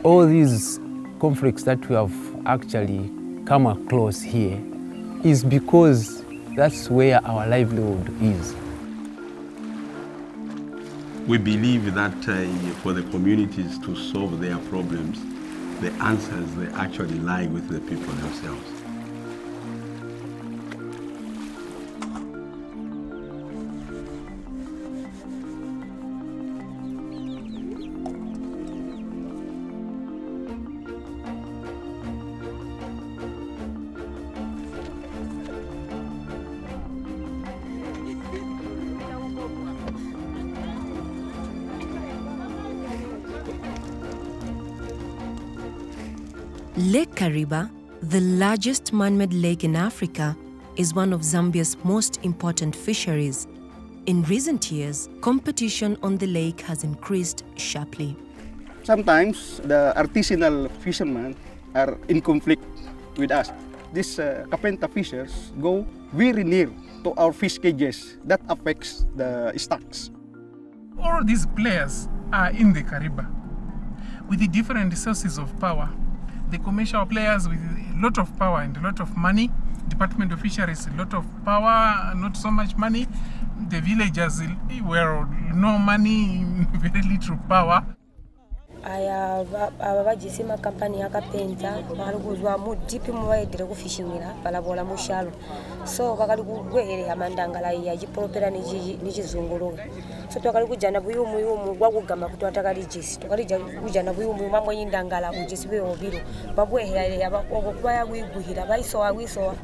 All these conflicts that we have actually come across here is because that's where our livelihood is. We believe that for the communities to solve their problems, the answers they actually lie with the people themselves. Lake Kariba, the largest man-made lake in Africa, is one of Zambia's most important fisheries. In recent years, competition on the lake has increased sharply. Sometimes the artisanal fishermen are in conflict with us. These kapenta fishers go very near to our fish cages. That affects the stocks. All these players are in the Kariba with the different sources of power. The commercial players with a lot of power and a lot of money. Department of Fisheries, a lot of power, not so much money. The villagers were no money, very little power. Aya abajisima company yakapenta baluguzwa mu deep mu bayedere ku fishingira balabola mu shalo so bakali kugwere amandangala ya jipropera ni chizunguluka so twakali kujana buyumu gwakugamba kuti atakali jisi twakali kujana buyumu mamwe yindangala kujisibe obiro babwehere okuba yaguiguhira baiso agwiso.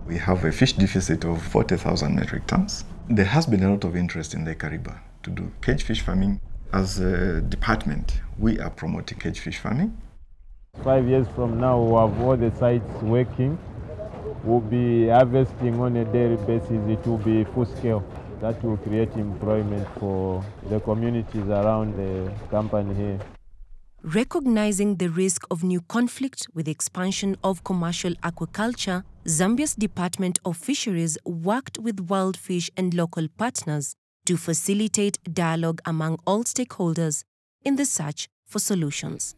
We have a fish deficit of 40,000 metric tons. There has been a lot of interest in Lake Kariba to do cage fish farming. As a department, we are promoting cage fish farming. 5 years from now, we'll have all the sites working. We'll be harvesting on a daily basis. It will be full scale. That will create employment for the communities around the company here. Recognizing the risk of new conflict with the expansion of commercial aquaculture, Zambia's Department of Fisheries worked with wild fish and local partners to facilitate dialogue among all stakeholders in the search for solutions.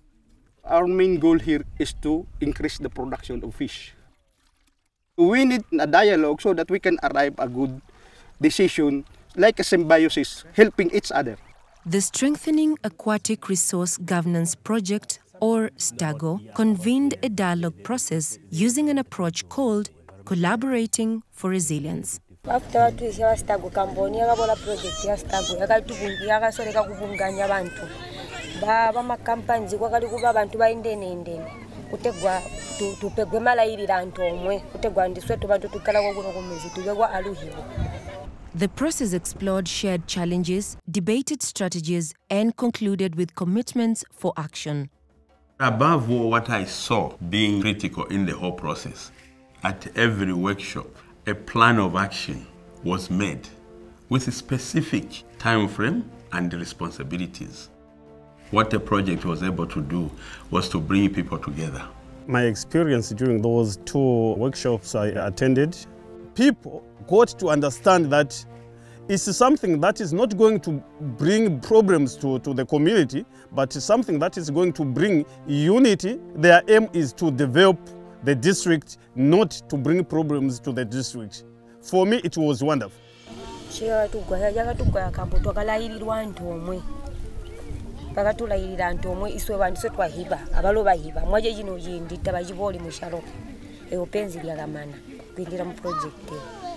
Our main goal here is to increase the production of fish. We need a dialogue so that we can arrive at a good decision, like a symbiosis, helping each other. The Strengthening Aquatic Resource Governance Project, or STAGO, convened a dialogue process using an approach called Collaborating for Resilience. After we see STAGO Cambodia, we project ya STAGO yakasoreka kuvunganya abantu baba makampanzi kwakali kuba abantu baindene kutegwa tupegwe malayirira antu omwe kutegwa ndiswe tubantu tukala kwakuno kumezi tubegwa aluhibo. The process explored shared challenges, debated strategies, and concluded with commitments for action. Above all, what I saw being critical in the whole process, at every workshop, a plan of action was made with a specific time frame and responsibilities. What the project was able to do was to bring people together. My experience during those 2 workshops I attended, people got to understand that it's something that is not going to bring problems to the community, but something that is going to bring unity. Their aim is to develop the district, not to bring problems to the district. For me, it was wonderful.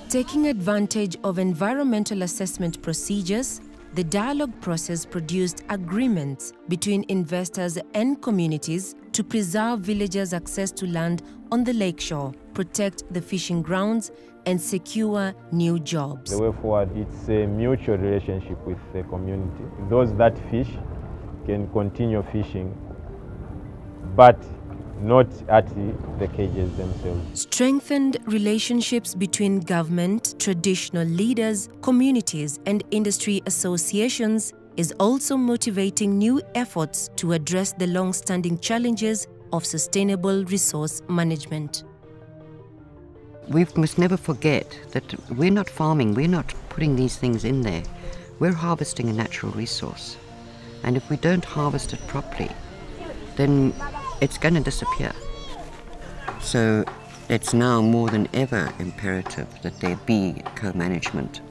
Taking advantage of environmental assessment procedures, the dialogue process produced agreements between investors and communities to preserve villagers' access to land on the lakeshore, protect the fishing grounds, and secure new jobs. The way forward, it's a mutual relationship with the community. Those that fish can continue fishing, but not at the cages themselves. Strengthened relationships between government, traditional leaders, communities, and industry associations is also motivating new efforts to address the long-standing challenges of sustainable resource management. We must never forget that we're not farming, we're not putting these things in there. We're harvesting a natural resource. And if we don't harvest it properly, then it's going to disappear. So it's now more than ever imperative that there be co-management.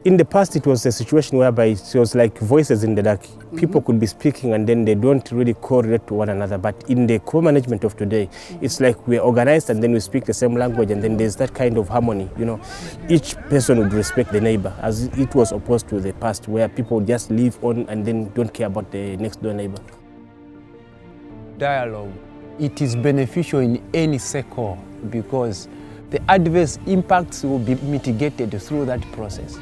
In the past, it was a situation whereby it was like voices in the dark. People could be speaking and then they don't really correlate to one another. But in the co-management of today, it's like we're organized and then we speak the same language, and then there's that kind of harmony. You know, each person would respect the neighbor, as it was opposed to the past where people just live on and then don't care about the next door neighbor. Dialogue, it is beneficial in any circle because the adverse impacts will be mitigated through that process.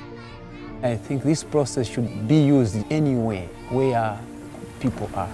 I think this process should be used anywhere where people are.